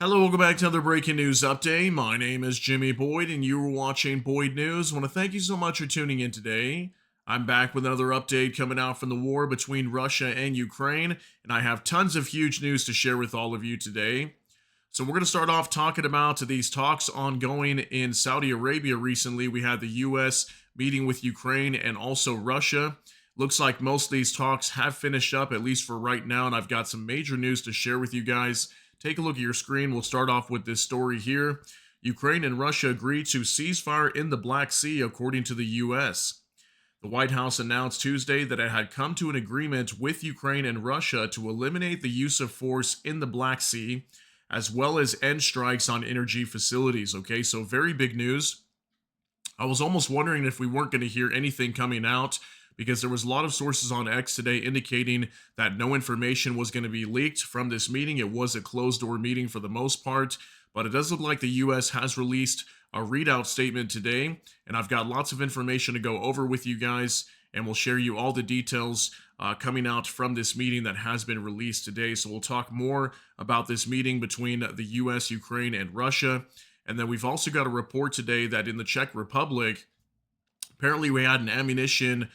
Hello, welcome back to another breaking news update. My name is Jimmy Boyd, and you are watching Boyd News. I want to thank you so much for tuning in today. I'm back with another update coming out from the war between Russia and Ukraine, and I have tons of huge news to share with all of you today. So, we're going to start off talking about these talks ongoing in Saudi Arabia recently. We had the U.S. meeting with Ukraine and also Russia. Looks like most of these talks have finished up, at least for right now, and I've got some major news to share with you guys. Take a look at your screen. We'll start off with this story here. Ukraine and Russia agreed to ceasefire in the Black Sea, according to the U.S. The White House announced Tuesday that it had come to an agreement with Ukraine and Russia to eliminate the use of force in the Black Sea, as well as end strikes on energy facilities. Okay, so very big news. I was almost wondering if we weren't going to hear anything coming out because there was a lot of sources on X today indicating that no information was going to be leaked from this meeting. It was a closed-door meeting for the most part, but it does look like the U.S. has released a readout statement today, and I've got lots of information to go over with you guys, and we'll share you all the details coming out from this meeting that has been released today. So we'll talk more about this meeting between the U.S., Ukraine, and Russia. And then we've also got a report today that in the Czech Republic, apparently we had an ammunition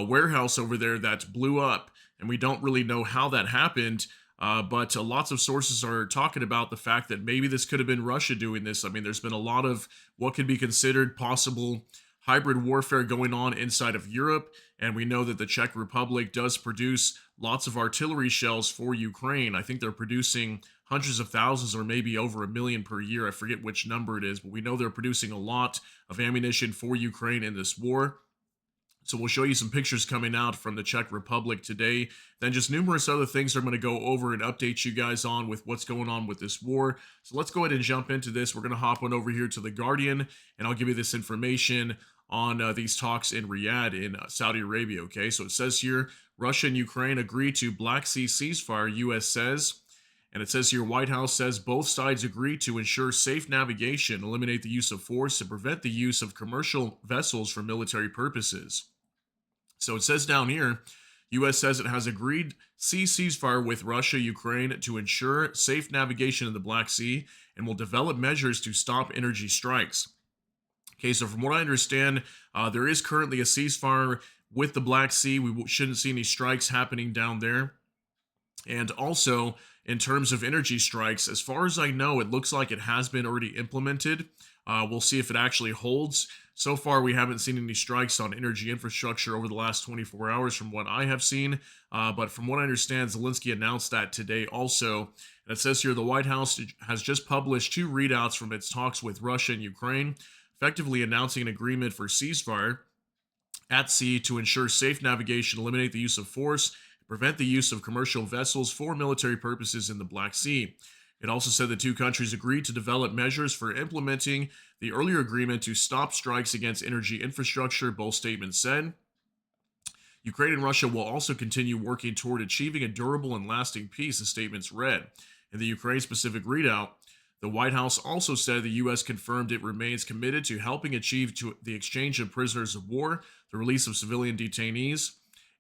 warehouse over there that blew up, and we don't really know how that happened. But lots of sources are talking about the fact that maybe this could have been Russia doing this. I mean, there's been a lot of what could be considered possible hybrid warfare going on inside of Europe, and we know that the Czech Republic does produce lots of artillery shells for Ukraine. I think they're producing hundreds of thousands or maybe over a million per year. I forget which number it is, but we know they're producing a lot of ammunition for Ukraine in this war. So we'll show you some pictures coming out from the Czech Republic today. Then just numerous other things I'm going to go over and update you guys on with what's going on with this war. So let's go ahead and jump into this. We're going to hop on over here to The Guardian, and I'll give you this information on these talks in Riyadh in Saudi Arabia. Okay, so it says here, Russia and Ukraine agree to Black Sea ceasefire, U.S. says. And it says here, White House says both sides agree to ensure safe navigation, eliminate the use of force, and prevent the use of commercial vessels for military purposes. So it says down here, U.S. says it has agreed sea ceasefire with Russia, Ukraine to ensure safe navigation in the Black Sea and will develop measures to stop energy strikes. Okay, so from what I understand, there is currently a ceasefire with the Black Sea. We shouldn't see any strikes happening down there. And also, in terms of energy strikes, as far as I know, it looks like it has been already implemented. We'll see if it actually holds. So far, we haven't seen any strikes on energy infrastructure over the last 24 hours from what I have seen. But from what I understand, Zelensky announced that today also. And it says here, the White House has just published two readouts from its talks with Russia and Ukraine, effectively announcing an agreement for ceasefire at sea to ensure safe navigation, eliminate the use of force, and prevent the use of commercial vessels for military purposes in the Black Sea. It also said the two countries agreed to develop measures for implementing the earlier agreement to stop strikes against energy infrastructure, both statements said. Ukraine and Russia will also continue working toward achieving a durable and lasting peace, the statements read. In the Ukraine-specific readout, the White House also said the U.S. confirmed it remains committed to helping achieve the exchange of prisoners of war, the release of civilian detainees,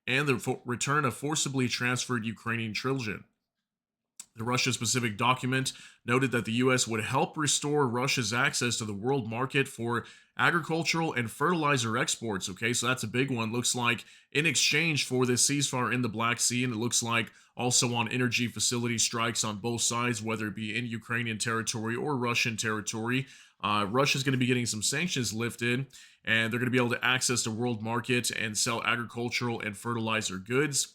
and the return of forcibly transferred Ukrainian children. The Russia-specific document noted that the U.S. would help restore Russia's access to the world market for agricultural and fertilizer exports. Okay, so that's a big one. Looks like in exchange for this ceasefire in the Black Sea, and it looks like also on energy facility strikes on both sides, whether it be in Ukrainian territory or Russian territory. Russia's going to be getting some sanctions lifted, and they're going to be able to access the world market and sell agricultural and fertilizer goods.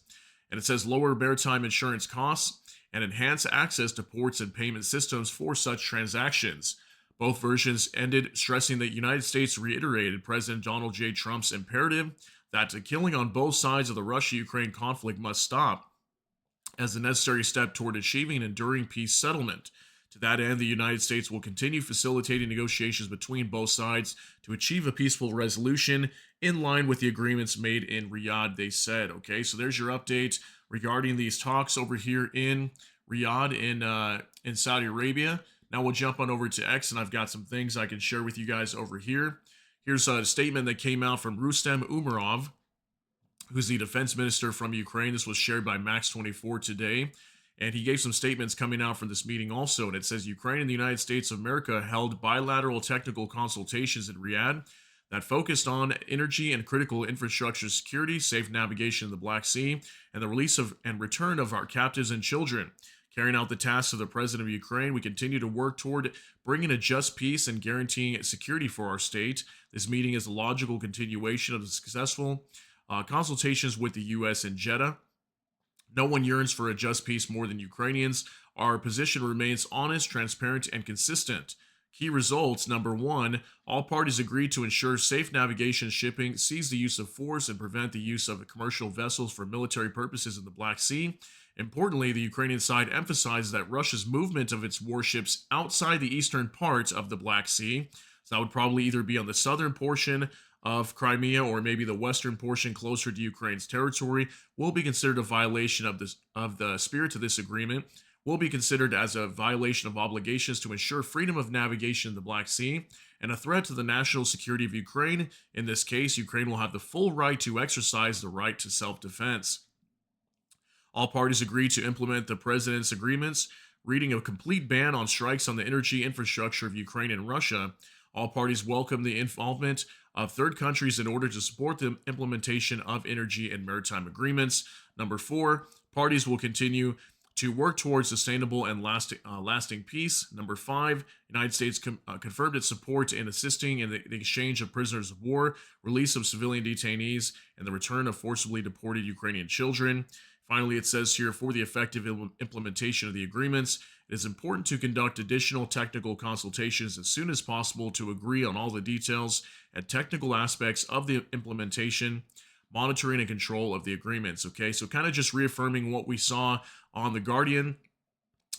And it says lower maritime insurance costs and enhance access to ports and payment systems for such transactions. Both versions ended stressing that the United States reiterated President Donald J. Trump's imperative that the killing on both sides of the Russia-Ukraine conflict must stop as a necessary step toward achieving an enduring peace settlement. To that end, the United States will continue facilitating negotiations between both sides to achieve a peaceful resolution in line with the agreements made in Riyadh, they said. Okay, so there's your update regarding these talks over here in Riyadh in Saudi Arabia. Now we'll jump on over to X, and I've got some things I can share with you guys over here. Here's a statement that came out from Rustem Umerov, who's the defense minister from Ukraine. This was shared by Max24 today. And he gave some statements coming out from this meeting also. And it says Ukraine and the United States of America held bilateral technical consultations in Riyadh that focused on energy and critical infrastructure security, safe navigation in the Black Sea, and the release of and return of our captives and children. Carrying out the tasks of the president of Ukraine, we continue to work toward bringing a just peace and guaranteeing security for our state. This meeting is a logical continuation of the successful consultations with the U.S. in Jeddah. No one yearns for a just peace more than Ukrainians. Our position remains honest, transparent, and consistent. Key results: number one, all parties agreed to ensure safe navigation shipping, seize the use of force, and prevent the use of commercial vessels for military purposes in the Black Sea. Importantly, the Ukrainian side emphasized that Russia's movement of its warships outside the eastern part of the Black Sea, so that would probably either be on the southern portion of Crimea or maybe the western portion closer to Ukraine's territory, will be considered a violation of the spirit of this agreement, will be considered as a violation of obligations to ensure freedom of navigation in the Black Sea, and a threat to the national security of Ukraine. In this case, Ukraine will have the full right to exercise the right to self-defense. All parties agreed to implement the president's agreements, reading a complete ban on strikes on the energy infrastructure of Ukraine and Russia. All parties welcome the involvement of third countries in order to support the implementation of energy and maritime agreements. Number four, parties will continue to work towards sustainable and lasting peace. Number five, United States confirmed its support in assisting in the exchange of prisoners of war, release of civilian detainees, and the return of forcibly deported Ukrainian children. Finally, it says here, for the effective implementation of the agreements, it is important to conduct additional technical consultations as soon as possible to agree on all the details and technical aspects of the implementation, monitoring, and control of the agreements. Okay, so kind of just reaffirming what we saw on The Guardian.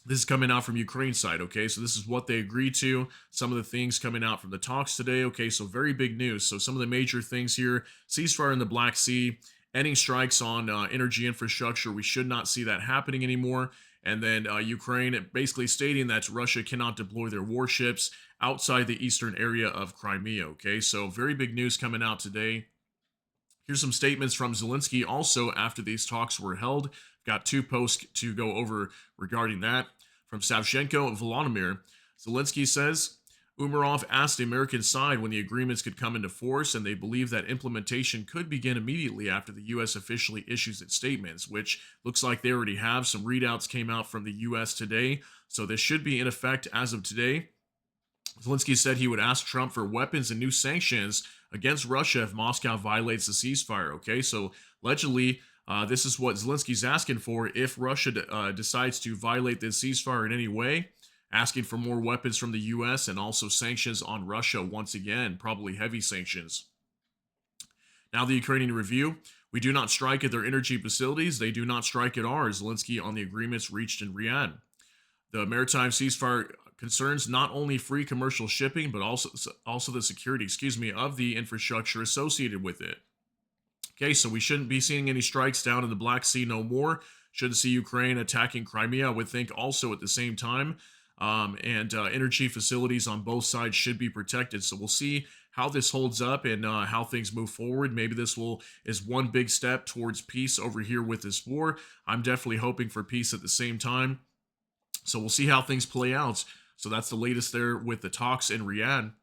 This is coming out from Ukraine's side, okay? So this is what they agreed to. Some of the things coming out from the talks today, okay? So very big news. So some of the major things here: ceasefire in the Black Sea, ending strikes on energy infrastructure. We should not see that happening anymore. And then Ukraine basically stating that Russia cannot deploy their warships outside the eastern area of Crimea, okay? So very big news coming out today. Here's some statements from Zelensky also after these talks were held. Got two posts to go over regarding that. From Savchenko, Volodymyr, Zelensky says, Umarov asked the American side when the agreements could come into force, and they believe that implementation could begin immediately after the U.S. officially issues its statements, which looks like they already have. Some readouts came out from the U.S. today, so this should be in effect as of today. Zelensky said he would ask Trump for weapons and new sanctions against Russia if Moscow violates the ceasefire. Okay, so allegedly, this is what Zelensky's asking for if Russia decides to violate this ceasefire in any way, asking for more weapons from the U.S. and also sanctions on Russia once again, probably heavy sanctions. Now the Ukrainian review. We do not strike at their energy facilities. They do not strike at ours. Zelensky on the agreements reached in Riyadh. The maritime ceasefire concerns not only free commercial shipping, but also the security, of the infrastructure associated with it. Okay, so we shouldn't be seeing any strikes down in the Black Sea no more. Shouldn't see Ukraine attacking Crimea, I would think, also at the same time. Energy facilities on both sides should be protected. So we'll see how this holds up and how things move forward. Maybe this is one big step towards peace over here with this war. I'm definitely hoping for peace at the same time. So we'll see how things play out. So that's the latest there with the talks in Riyadh.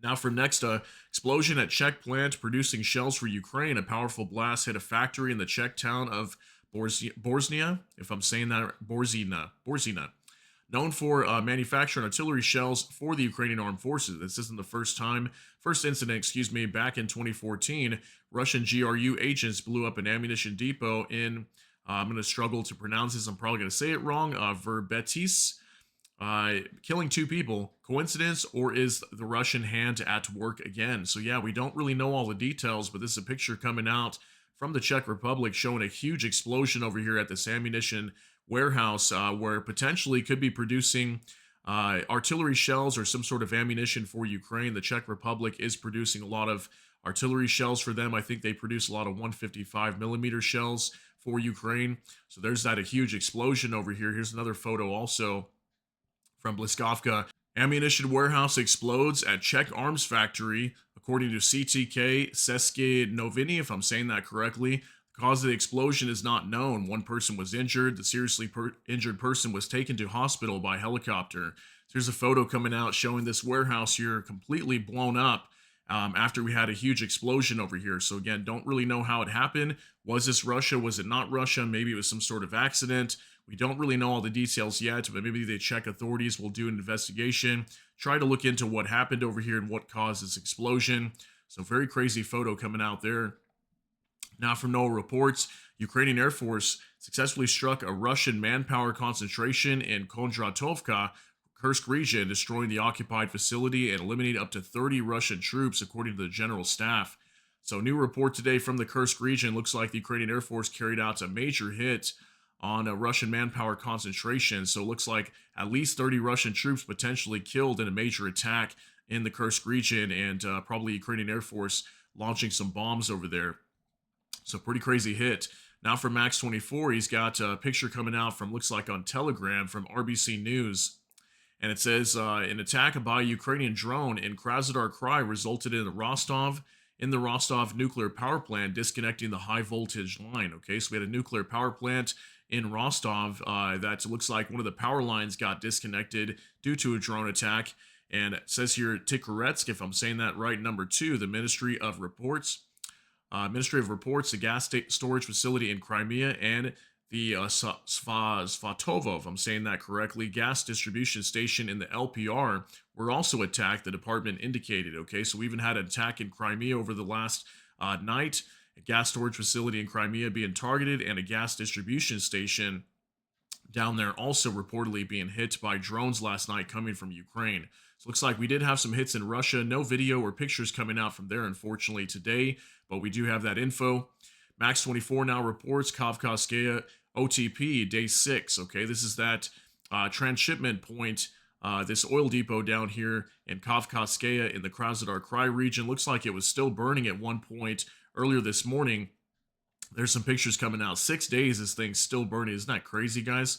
Now for next, explosion at Czech plant producing shells for Ukraine. A powerful blast hit a factory in the Czech town of Borznia, if I'm saying that right, Borzina. Known for manufacturing artillery shells for the Ukrainian armed forces. This isn't the first incident, back in 2014, Russian GRU agents blew up an ammunition depot in, I'm going to struggle to pronounce this, I'm probably going to say it wrong, Verbetis, killing 2 people. Coincidence, or is the Russian hand at work again? So yeah, we don't really know all the details, but this is a picture coming out from the Czech Republic showing a huge explosion over here at this ammunition warehouse where potentially could be producing artillery shells or some sort of ammunition for Ukraine. The Czech Republic is producing a lot of artillery shells for them. I think they produce a lot of 155 millimeter shells for Ukraine. So there's a huge explosion over here. Here's another photo also from Bliskovka. Ammunition warehouse explodes at Czech arms factory, according to CTK Seske Noviny, if I'm saying that correctly. The cause of the explosion is not known. One person was injured. The seriously injured person was taken to hospital by helicopter. Here's a photo coming out showing this warehouse here completely blown up after we had a huge explosion over here. So again, don't really know how it happened. Was this Russia? Was it not Russia? Maybe it was some sort of accident. We don't really know all the details yet, but maybe the Czech authorities will do an investigation, try to look into what happened over here and what caused this explosion. So very crazy photo coming out there. Now, from NOAA reports, Ukrainian Air Force successfully struck a Russian manpower concentration in Kondratovka, Kursk region, destroying the occupied facility and eliminating up to 30 Russian troops, according to the general staff. So, new report today from the Kursk region. Looks like the Ukrainian Air Force carried out a major hit on a Russian manpower concentration. So, it looks like at least 30 Russian troops potentially killed in a major attack in the Kursk region, and probably Ukrainian Air Force launching some bombs over there. So, pretty crazy hit. Now, for Max 24, he's got a picture coming out from, looks like on Telegram, from RBC News. And it says, an attack by a Ukrainian drone in Krasnodar Krai resulted in the Rostov nuclear power plant disconnecting the high voltage line. Okay, so we had a nuclear power plant in Rostov that looks like one of the power lines got disconnected due to a drone attack. And it says here, Toretsk, if I'm saying that right, number 2, the Ministry of Reports, the gas storage facility in Crimea, and the Svatovo, if I'm saying that correctly, gas distribution station in the LPR were also attacked, the department indicated. Okay, so we even had an attack in Crimea over the last night, a gas storage facility in Crimea being targeted, and a gas distribution station down there also reportedly being hit by drones last night coming from Ukraine. So it looks like we did have some hits in Russia. No video or pictures coming out from there, unfortunately, today, but we do have that info. Max 24 now reports Kavkazskaya OTP, day 6. Okay, this is that transshipment point, this oil depot down here in Kavkazskaya in the Krasnodar Krai region. Looks like it was still burning at one point earlier this morning. There's some pictures coming out. 6 days, this thing's still burning. Isn't that crazy, guys?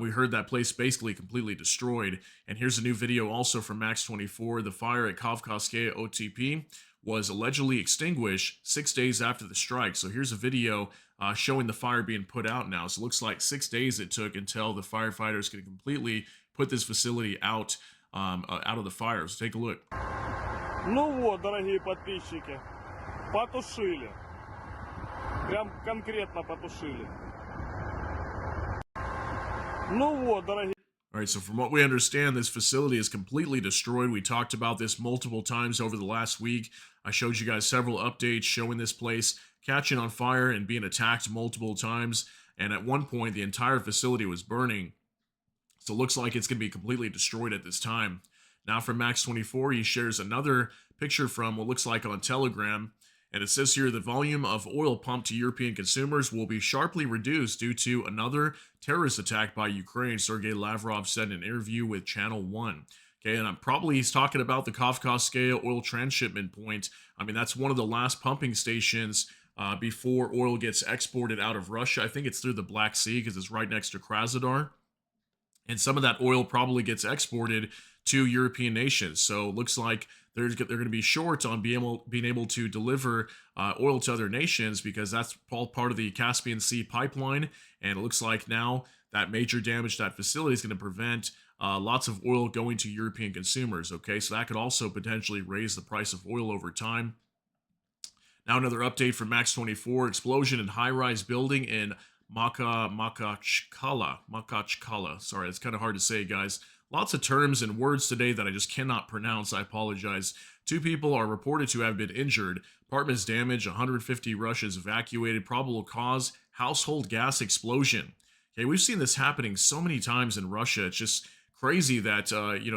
We heard that place basically completely destroyed. And here's a new video also from Max 24. The fire at Kavkazskaya OTP was allegedly extinguished 6 days after the strike. So here's a video showing the fire being put out now. So it looks like 6 days it took until the firefighters could completely put this facility out of the fire. So take a look. Ну вот, дорогие подписчики, потушили. Прям конкретно потушили. Ну вот, дорогие. All right, so from what we understand, this facility is completely destroyed. We talked about this multiple times over the last week. I showed you guys several updates showing this place catching on fire and being attacked multiple times. And at one point, the entire facility was burning. So it looks like it's going to be completely destroyed at this time. Now from Max 24, he shares another picture from what looks like on Telegram. And it says here, the volume of oil pumped to European consumers will be sharply reduced due to another terrorist attack by Ukraine, Sergei Lavrov said in an interview with Channel 1. Okay, and he's talking about the Kavkazskaya oil transshipment point. I mean, that's one of the last pumping stations before oil gets exported out of Russia. I think it's through the Black Sea because it's right next to Krasnodar. And some of that oil probably gets exported to European nations. So it looks like they're going to be short on being able to deliver oil to other nations because that's all part of the Caspian Sea pipeline. And it looks like now that major damage to that facility is going to prevent lots of oil going to European consumers. Okay, so that could also potentially raise the price of oil over time. Now another update from Max 24. Explosion in high-rise building in Makachkala. Sorry, it's kind of hard to say, guys. Lots of terms and words today that I just cannot pronounce. I apologize. 2 people are reported to have been injured. Apartments damaged. 150 Russians evacuated. Probable cause, household gas explosion. Okay, we've seen this happening so many times in Russia. It's just crazy that,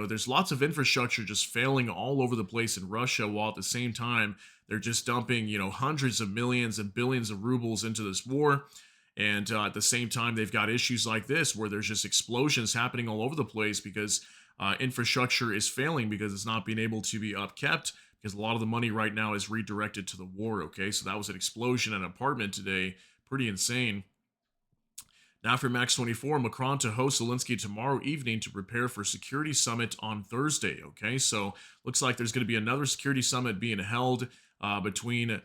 there's lots of infrastructure just failing all over the place in Russia, while at the same time, they're just dumping, hundreds of millions and billions of rubles into this war. And at the same time, they've got issues like this where there's just explosions happening all over the place because infrastructure is failing because it's not being able to be upkept because a lot of the money right now is redirected to the war, okay? So that was an explosion in an apartment today. Pretty insane. Now for Max 24, Macron to host Zelensky tomorrow evening to prepare for security summit on Thursday, okay? So looks like there's going to be another security summit being held between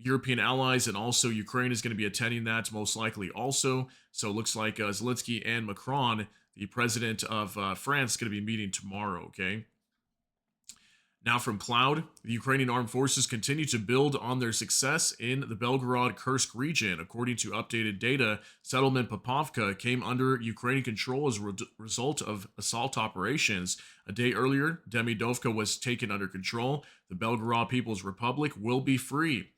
European allies, and also Ukraine is going to be attending that most likely also. So it looks like Zelensky and Macron, the president of France, is going to be meeting tomorrow. Okay. Now from Cloud, the Ukrainian armed forces continue to build on their success in the Belgorod-Kursk region. According to updated data, settlement Popovka came under Ukrainian control as a result of assault operations. A day earlier, Demidovka was taken under control. The Belgorod People's Republic will be free.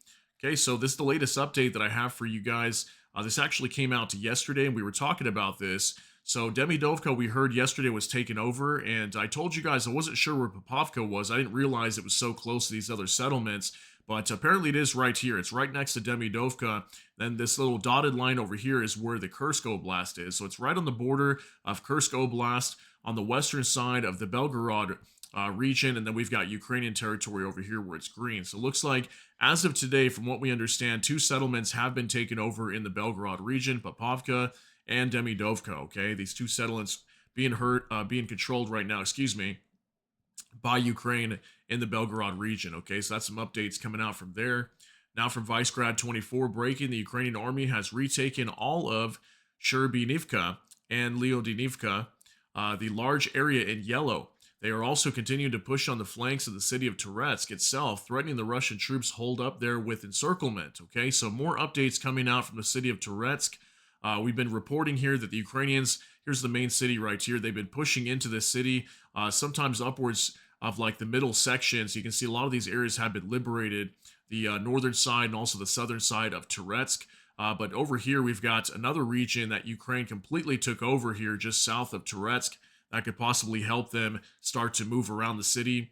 Okay, so this is the latest update that I have for you guys. This actually came out yesterday, and we were talking about this. So Demidovka, we heard yesterday, was taken over, and I told you guys I wasn't sure where Popovka was. I didn't realize it was so close to these other settlements, but apparently it is right here. It's right next to Demidovka. Then this little dotted line over here is where the Kursk Oblast is. So it's right on the border of Kursk Oblast on the western side of the Belgorod region, and then we've got Ukrainian territory over here where it's green. So it looks like, as of today, from what we understand, 2 settlements have been taken over in the Belgorod region, Popovka and Demidovka. Okay, these 2 settlements being controlled right now, by Ukraine in the Belgorod region. Okay, so that's some updates coming out from there. Now from Vicegrad 24 breaking, the Ukrainian army has retaken all of Sherbinivka and Leodinivka, the large area in yellow. They are also continuing to push on the flanks of the city of Toretsk itself, threatening the Russian troops hold up there with encirclement. Okay, so more updates coming out from the city of Toretsk. We've been reporting here that the Ukrainians, here's the main city right here, they've been pushing into this city, sometimes upwards of like the middle section. So you can see a lot of these areas have been liberated, the northern side and also the southern side of Toretsk. But over here, we've got another region that Ukraine completely took over here just south of Toretsk that could possibly help them start to move around the city,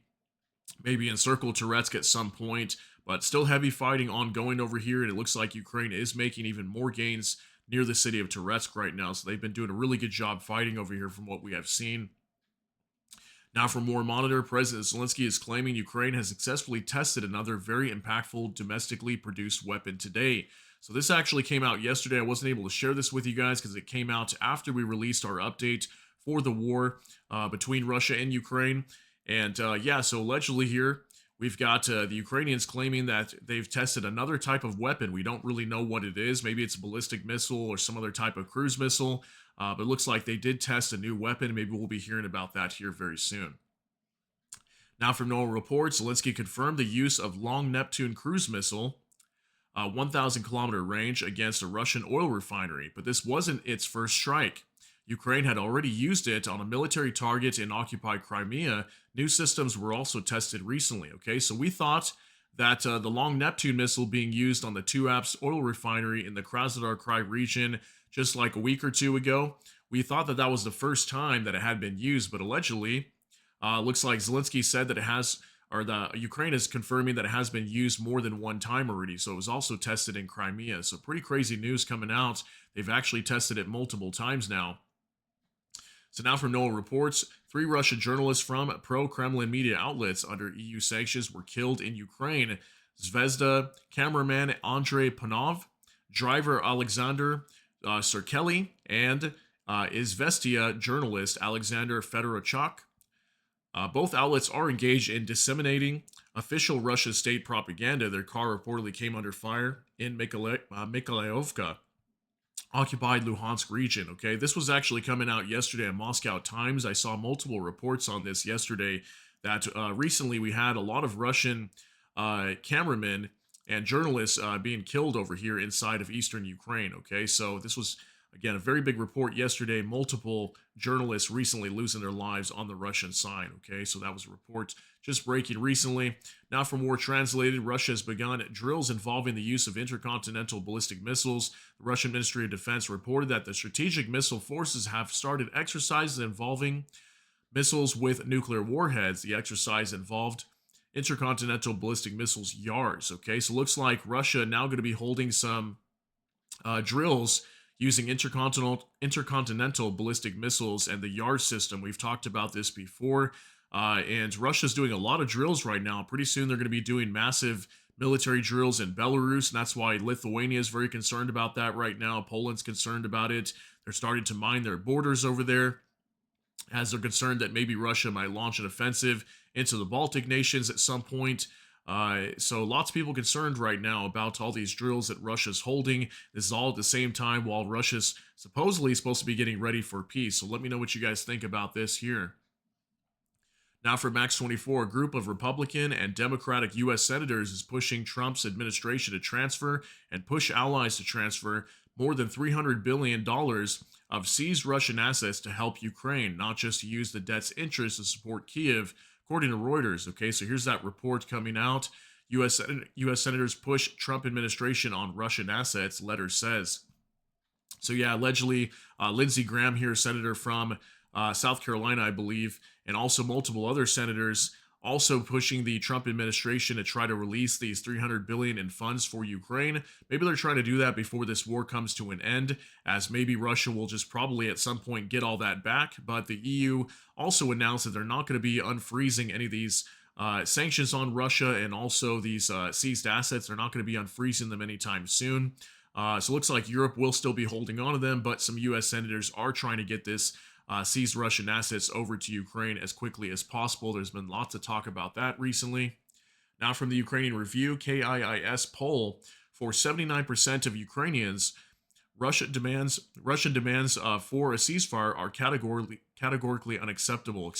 maybe encircle Toretsk at some point. But still heavy fighting ongoing over here, and it looks like Ukraine is making even more gains near the city of Toretsk right now. So they've been doing a really good job fighting over here from what we have seen. Now for more Monitor, President Zelensky is claiming Ukraine has successfully tested another very impactful domestically produced weapon today. So this actually came out yesterday. I wasn't able to share this with you guys because it came out after we released our update for the war between Russia and Ukraine. And yeah, so allegedly here, we've got the Ukrainians claiming that they've tested another type of weapon. We don't really know what it is. Maybe it's a ballistic missile or some other type of cruise missile. But it looks like they did test a new weapon. Maybe we'll be hearing about that here very soon. Now from NOAA reports, Zelensky confirmed the use of Long Neptune cruise missile, 1,000-kilometer range against a Russian oil refinery. But this wasn't its first strike. Ukraine had already used it on a military target in occupied Crimea. New systems were also tested recently. Okay, so we thought that the Long Neptune missile being used on the Tuapse oil refinery in the Krasnodar Krai region just like a week or 2 ago, we thought that that was the first time that it had been used, but allegedly, looks like Zelensky said that it has, or the Ukraine is confirming that it has been used more than one time already. So it was also tested in Crimea. So pretty crazy news coming out. They've actually tested it multiple times now. So now from NOAA reports, 3 Russian journalists from pro-Kremlin media outlets under EU sanctions were killed in Ukraine. Zvezda cameraman Andrei Panov, driver Alexander Serkeli, and Izvestia journalist Alexander Fedorchuk. Both outlets are engaged in disseminating official Russian state propaganda. Their car reportedly came under fire in Mykolaiovka, occupied Luhansk region. Okay, this was actually coming out yesterday in Moscow Times. I saw multiple reports on this yesterday that recently we had a lot of Russian cameramen and journalists being killed over here inside of eastern Ukraine. Okay, so this was, again, a very big report yesterday. Multiple journalists recently losing their lives on the Russian side. Okay, so that was a report just breaking recently. Now from War Translated, Russia has begun drills involving the use of intercontinental ballistic missiles. The Russian Ministry of Defense reported that the strategic missile forces have started exercises involving missiles with nuclear warheads. The exercise involved intercontinental ballistic missiles YARS. Okay, so looks like Russia now going to be holding some drills using intercontinental ballistic missiles and the YARS system. We've talked about this before, and Russia's doing a lot of drills right now. Pretty soon they're going to be doing massive military drills in Belarus, and that's why Lithuania is very concerned about that right now. Poland's concerned about it. They're starting to mine their borders over there, as they're concerned that maybe Russia might launch an offensive into the Baltic nations at some point. So lots of people concerned right now about all these drills that Russia's holding. This is all at the same time while Russia's supposedly supposed to be getting ready for peace. So let me know what you guys think about this here. Now, for Max 24, a group of Republican and Democratic U.S. senators is pushing Trump's administration to transfer and push allies to transfer more than $300 billion of seized Russian assets to help Ukraine, not just to use the debt's interest to support Kiev, according to Reuters. Okay, so here's that report coming out. U.S. senators push Trump administration on Russian assets, letter says. So yeah, allegedly, Lindsey Graham here, senator from South Carolina, I believe, and also multiple other senators also pushing the Trump administration to try to release these 300 billion in funds for Ukraine. Maybe they're trying to do that before this war comes to an end, as maybe Russia will just probably at some point get all that back. But the EU also announced that they're not going to be unfreezing any of these sanctions on Russia, and also these seized assets. They're not going to be unfreezing them anytime soon. So it looks like Europe will still be holding on to them, but some U.S. senators are trying to get this seized Russian assets over to Ukraine as quickly as possible. There's been lots of talk about that recently. Now, from the Ukrainian Review, KIIS poll, for 79% of Ukrainians, Russian demands for a ceasefire are categorically unacceptable.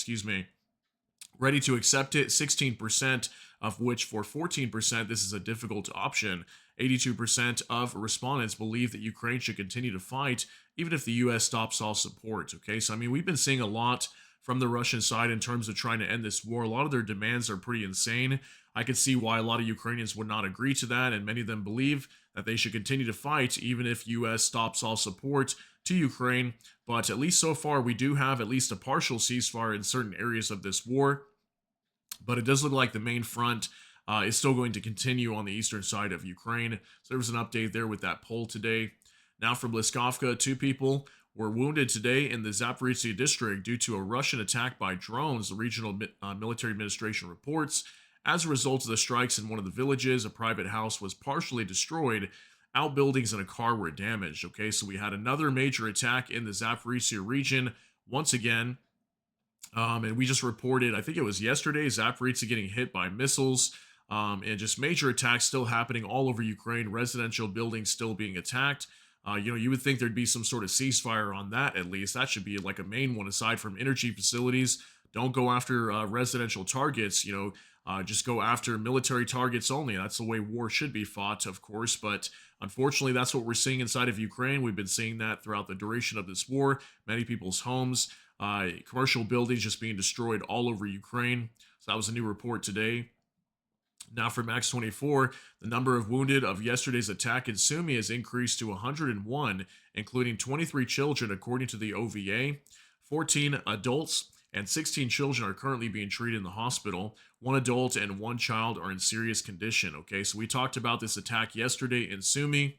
Ready to accept it, 16%, of which for 14% this is a difficult option. 82% of respondents believe that Ukraine should continue to fight even if the U.S. stops all support. Okay, so I mean, we've been seeing a lot from the Russian side in terms of trying to end this war. A lot of their demands are pretty insane. I could see why a lot of Ukrainians would not agree to that, and many of them believe that they should continue to fight even if U.S. stops all support to Ukraine. But at least so far, we do have at least a partial ceasefire in certain areas of this war. But it does look like the main front is still going to continue on the eastern side of Ukraine. So there was an update there with that poll today. Now, from Bliskovka, 2 people were wounded today in the Zaporizhzhia district due to a Russian attack by drones, the regional military administration reports. As a result of the strikes in one of the villages, a private house was partially destroyed. Outbuildings and a car were damaged. Okay, so we had another major attack in the Zaporizhzhia region once again. And we just reported, I think it was yesterday, Zaporizhzhia getting hit by missiles, and just major attacks still happening all over Ukraine, residential buildings still being attacked. You would think there'd be some sort of ceasefire on that at least. That should be like a main one aside from energy facilities. Don't go after residential targets, just go after military targets only. That's the way war should be fought, of course. But unfortunately, that's what we're seeing inside of Ukraine. We've been seeing that throughout the duration of this war. Many people's homes, commercial buildings just being destroyed all over Ukraine. So that was a new report today. Now, for Max 24, the number of wounded of yesterday's attack in Sumy has increased to 101, including 23 children, according to the OVA. 14 adults and 16 children are currently being treated in the hospital. 1 adult and 1 child are in serious condition. Okay, so we talked about this attack yesterday in Sumy.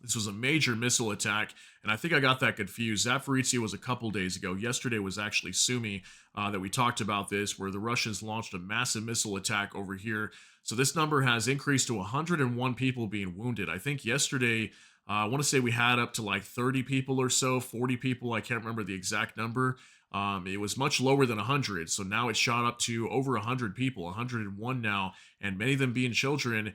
This was a major missile attack, and I think I got that confused. Zaporizhzhia was a couple days ago. Yesterday was actually Sumy that we talked about this, where the Russians launched a massive missile attack over here. So this number has increased to 101 people being wounded. I think yesterday, I want to say we had up to like 30 people or so, 40 people. I can't remember the exact number. It was much lower than 100, so now it's shot up to over 100 people, 101 now, and many of them being children,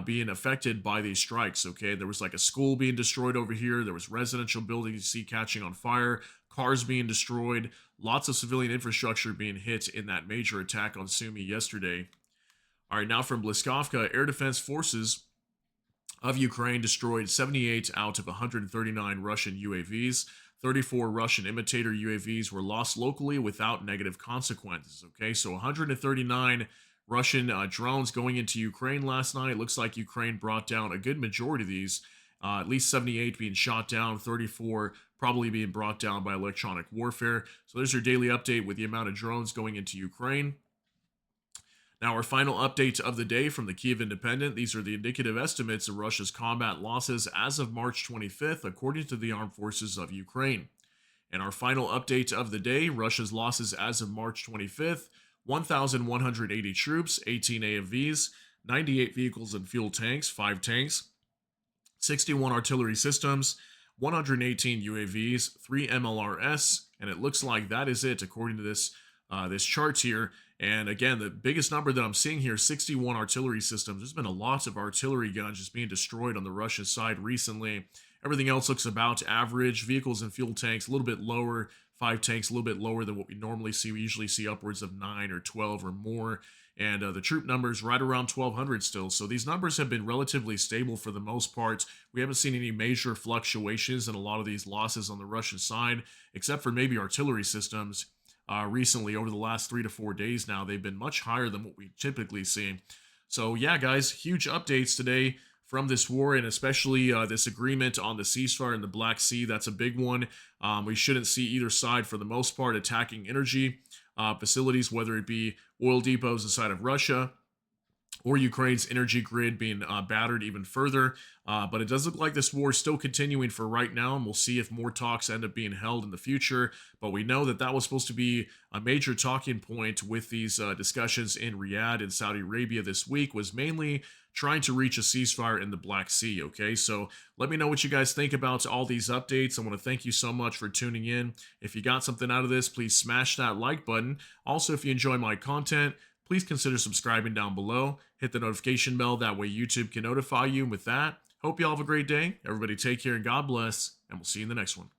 being affected by these strikes. Okay, there was like a school being destroyed over here. There was residential buildings you see catching on fire, cars being destroyed, lots of civilian infrastructure being hit in that major attack on Sumy yesterday. All right, now from Bliskovka, air defense forces of Ukraine destroyed 78 out of 139 Russian UAVs. 34 Russian imitator UAVs were lost locally without negative consequences. Okay, so 139 Russian drones going into Ukraine last night. Looks like Ukraine brought down a good majority of these, at least 78 being shot down, 34 probably being brought down by electronic warfare. So there's your daily update with the amount of drones going into Ukraine. Now, our final update of the day from the Kiev Independent. These are the indicative estimates of Russia's combat losses as of March 25th, according to the Armed Forces of Ukraine. And our final update of the day, Russia's losses as of March 25th, 1,180 troops, 18 AFVs, 98 vehicles and fuel tanks, 5 tanks, 61 artillery systems, 118 UAVs, 3 MLRS, and it looks like that is it according to this this chart here. And again, the biggest number that I'm seeing here, 61 artillery systems. There's been a lot of artillery guns just being destroyed on the Russian side recently. Everything else looks about average. Vehicles and fuel tanks a little bit lower. 5 tanks a little bit lower than what we normally see. We usually see upwards of 9 or 12 or more. And the troop numbers right around 1,200 still. So these numbers have been relatively stable for the most part. We haven't seen any major fluctuations in a lot of these losses on the Russian side, except for maybe artillery systems. Recently, over the last 3 to 4 days now, they've been much higher than what we typically see. So yeah, guys, huge updates today from this war, and especially this agreement on the ceasefire in the Black Sea. That's a big one. We shouldn't see either side, for the most part, attacking energy facilities, whether it be oil depots inside of Russia or Ukraine's energy grid being battered even further. But it does look like this war is still continuing for right now, and we'll see if more talks end up being held in the future. But we know that that was supposed to be a major talking point with these discussions in Riyadh in Saudi Arabia this week, was mainly trying to reach a ceasefire in the Black Sea, okay? So let me know what you guys think about all these updates. I want to thank you so much for tuning in. If you got something out of this, please smash that like button. Also, if you enjoy my content, please consider subscribing down below. Hit the notification bell, that way YouTube can notify you. And with that, hope you all have a great day. Everybody take care and God bless, and we'll see you in the next one.